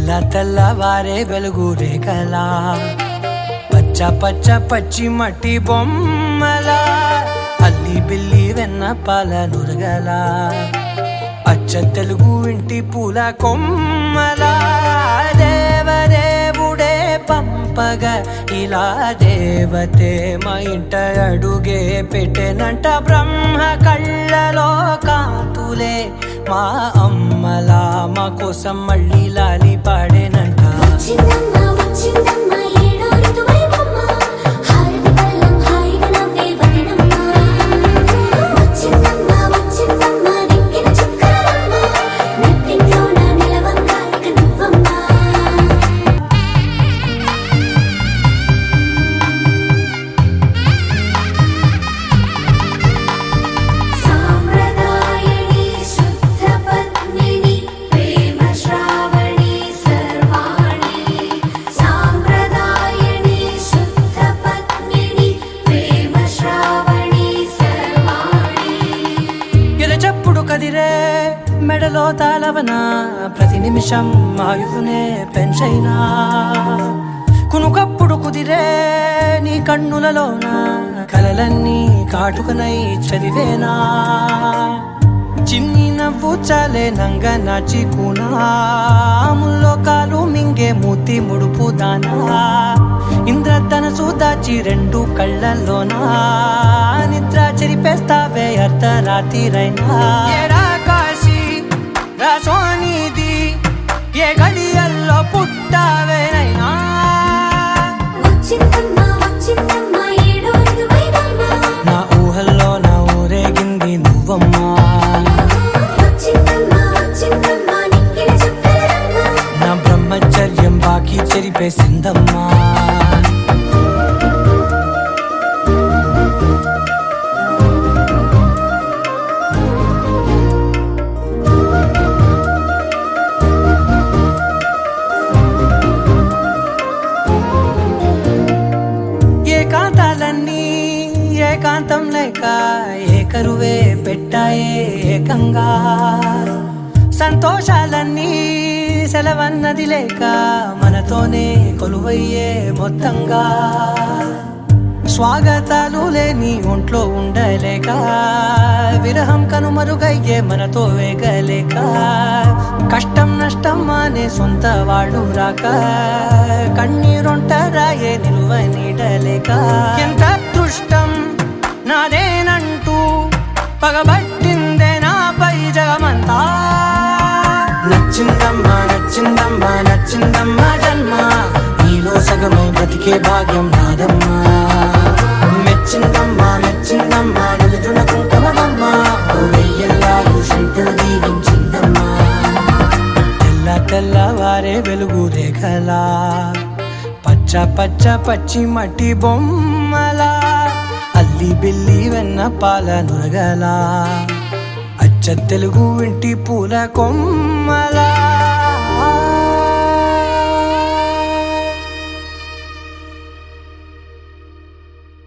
తెల్లవారే వెలుగు రేఖలా పచ్చ పచ్చ పచ్చి మట్టి బొమ్మల అల్లి బిల్లి వెన్న పాల నురగల అచ్చ తెలుగు ఇంటి పూల కొమ్మల దేవదేవుడే పంపగా ఇలా దేవతే మా ఇంట అడుగే పెట్టెనంట బ్రహ్మ కళ్ళలో కాంతులే మా అమ్మలా మా కోసం మళ్ళీ లాలి పాడేనంట. కదిరే మెడలో తాళవన ప్రతి నిమిషం ఆయుధునే పెంచైనా కునుకప్పుడు కుదిరే నీ కన్నులలోన కలలన్నీ కాటుకనై చదివేనా చిన్ని నవ్వు చాలే నంగ నాచి కూనాముల్లో కాలు మింగే మూతి ముడుపు దానా ఇంద్రధనసు దాచి రెండు కళ్ళల్లోనా నిద్ర చెరిపేస్తావే అర్ధరాత్రిరైనా కాశీ రాసోనిది ఏ గడియల్లో పుట్టావేనైనా నా ఊహల్లో నా ఊరేగింది నువ్వమ్మా నా బ్రహ్మచర్యం బాకీ చెరిపేసిందమ్మా. ఏకాంతాలన్నీ ఏకాంతం లేక ఏకరువే పెట్టాయే ఏకంగా సంతోషాలన్నీ సెలవన్నది లేక మనతోనే కొలువయ్యే మొత్తంగా స్వాగతాలు లేని ఒంట్లో ఉండలేక విరహం కనుమరుగయ్యే మనతో వేగలేక కష్టం నష్టం అనే సొంత వాడు రాక కన్నీరొంటరాయే నిలువ నీడలేక ఎంత అదృష్టం నాదేనంటూ పగబట్టిందే నాపై జగమంతా నచ్చిందమ్మా నచ్చిందమ్మా నచ్చిందమ్మా జన్మ నీలో సగమై బ్రతికే భాగ్యం నాదమ్మా మెచ్చిందమ్మా మెచ్చిందమ్మా నిలుతున్న కుంకుమమ్మా వెయ్యల్లాలు శంకరు దీవించిందమ్మా. తెల్లవారే వెలుగు రేఖలా పచ్చ పచ్చ పచ్చి మట్టి బొమ్మల అల్లి బిల్లి వెన్న పాల నురగల అచ్చ తెలుగు ఇంటి పూల కొమ్మల